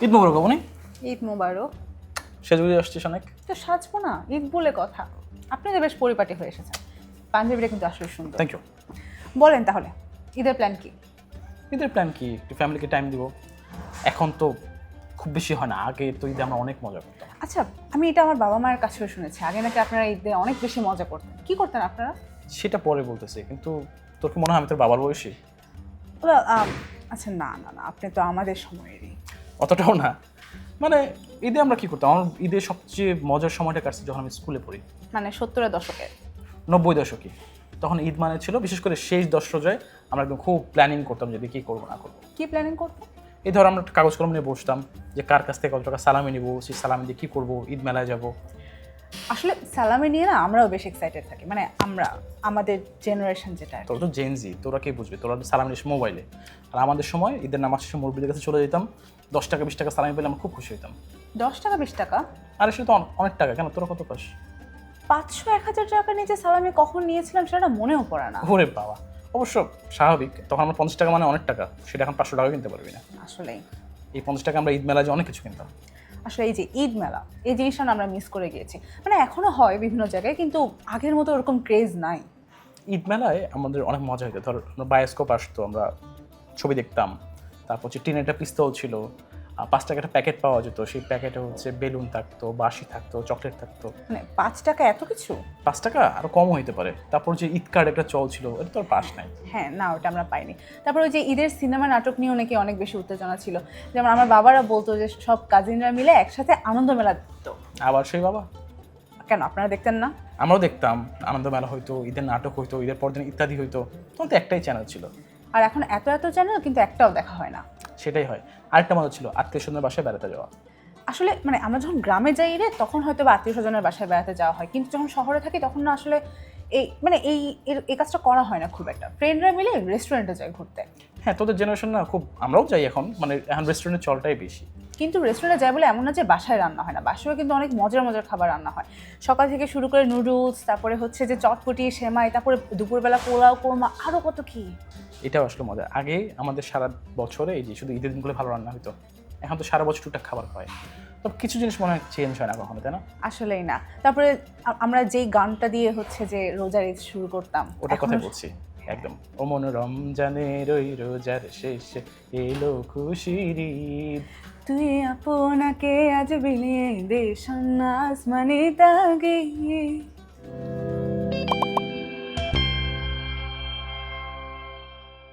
ঈদ মোবারক আপনি। ঈদ মোবারক। সেজুগুলি আসছিস অনেক। তো সাজবো না, ঈদ বলে কথা। আপনি তো বেশ পরিপাটি হয়ে এসেছেন, পাঞ্জাবিটা কিন্তু আসলে সুন্দর। Thank you. বলেন তাহলে ঈদের প্ল্যান কি? ঈদের প্ল্যান কি? একটু ফ্যামিলিকে টাইম দিব। এখন তো খুব বেশি হয় না, আগে তো ঈদে আমরা অনেক মজা করতাম। আচ্ছা, আমি এটা আমার বাবা মায়ের কাছেও শুনেছি, আগে নাকি আপনারা ঈদে অনেক বেশি মজা করতেন। কি করতেন আপনারা? সেটা পরে বলতেছি, কিন্তু তোর কি মনে হয় আমি তোর বাবার বয়সী? Well, আচ্ছা, না না না, আপনি তো আমাদের সময়েরই। অতটাও না। মানে ঈদে আমরা কি করতাম, আমার ঈদের সবচেয়ে মজার সময়টা কাটছে যখন আমি স্কুলে পড়ি। মানে 70-এর দশকে। 90 দশকে। তখন ঈদ মানে ছিল, বিশেষ করে শেষ 10 রোজায় আমরা একদম খুব প্ল্যানিং করতাম যে কী করবো না করবো। কি প্ল্যানিং করতেন? এই ধর আমরা একটা কাগজ কলম নিয়ে বসতাম যে কার কাছ থেকে কত টাকা সালামি নিব, সেই সালামি দিয়ে কী করবো, ঈদ মেলায় যাব। আসলে সালামি নিয়ে না আমরাও বেশ এক্সাইটেড থাকি, মানে আমাদের জেনারেশন যেটা। তোরা তো জেনজি, তোরা কে বুঝবে, তোরা সালামি নিস মোবাইলে। আর আমাদের সময় ঈদের নামাজ শেষে মুরব্বীদের কাছে চলে যেতাম, 10 টাকা 20 টাকা সালামি পেলে আমরা খুব খুশি হতাম। 10 টাকা 20 টাকা? আর সেটা তো অনেক টাকা। কেন, তোরা কত পাস? 500-1000 টাকা নিচে সালামি কখন নিয়েছিলাম সেটা মনেও পড়ে না। ওরে বাবা, অবশ্য স্বাভাবিক, তখন আমরা 50 টাকা মানে অনেক টাকা, সেটা এখন 500 টাকা কিনতে পারবি না। আসলেই এই 50 টাকা আমরা ঈদ মেলায় যে অনেক কিছু কিনতাম। আসলে এই যে ঈদ মেলা, এই জিনিসটা না আমরা মিস করে গিয়েছি। মানে এখনো হয় বিভিন্ন জায়গায়, কিন্তু আগের মতো ওরকম ক্রেজ নাই। ঈদ মেলায় আমাদের অনেক মজা হতো। ধর আমরা বায়োস্কোপ আসতো, আমরা ছবি দেখতাম। তারপর হচ্ছে টিনের একটা পিস্তল ছিল, 5 টাকা একটা প্যাকেট পাওয়া যেত, সেই প্যাকেটে হচ্ছে বেলুন থাকতো, বাঁশি থাকতো, চকলেট থাকতো। মানে 5 টাকা এত কিছু? 5 টাকা আরও কমও হইতে পারে। তারপর যে ঈদ কার্ড একটা চল ছিল, এটা তো আর পাস নাই। হ্যাঁ, না, ওটা আমরা পাইনি। তারপর ওই যে ঈদের সিনেমা নাটক নিয়েও নাকি অনেক বেশি উত্তেজনা ছিল। যেমন আমার বাবারা বলতো যে সব কাজিনরা মিলে একসাথে আনন্দ মেলা দিত। আবার সেই বাবা, কেন আপনারা দেখতেন না? আমরাও দেখতাম, আনন্দ মেলা হইতো, ঈদের নাটক হইতো, ঈদের পরদিন ইত্যাদি হইতো। তখন তো একটাই চ্যানেল ছিল। আর এখন এত এত চ্যানেল, কিন্তু একটাও দেখা হয় না। সেটাই হয়। আরেকটা মজা ছিল আত্মীয় স্বজনের বাসায় বেড়াতে যাওয়া। আসলে মানে আমরা যখন গ্রামে যাই রে, তখন হয়তো বা আত্মীয় স্বজনের বাসায় বেড়াতে যাওয়া হয়, কিন্তু যখন শহরে থাকি তখন না আসলে এই কাজটা করা হয় না খুব একটা। ফ্রেন্ডরা মিলে রেস্টুরেন্টে যাই ঘুরতে। হ্যাঁ, তোদের জেনারেশন না খুব, আমরাও যাই এখন, মানে এখন রেস্টুরেন্টের চলটাই বেশি। কিন্তু রেস্টুরেন্টে যায় বলে এমন না যে বাসায় রান্না হয় না, বাসায়ও কিন্তু অনেক মজার মজার খাবার রান্না হয়। সকাল থেকে শুরু করে নুডলস, তারপরে হচ্ছে যে চটপটি, সেমাই, তারপরে দুপুরবেলা পোলাও, কোরমা, আরও কত কি। এটাও আসলে মজা। আগে আমাদের সারা বছরে এই যে শুধু ঈদের দিনগুলো ভালো রান্না হতো, এখন তো সারা বছর টুকটাক খাবার হয়। তো কিছু জিনিস মনে হয় চেঞ্জ হয় না কখনো, তাই না? আসলেই না। তারপরে আমরা যেই গানটা দিয়ে হচ্ছে যে রোজার ঈদ শুরু করতাম, ওটার কথাই বলছি একদম। ও মন রমজানের ওই রোজার শেষে এলো খুশির ঈদ, তুই আপনাকে আজ বিলিয়ে দে সন্ন্যাস মানে তাগিয়ে।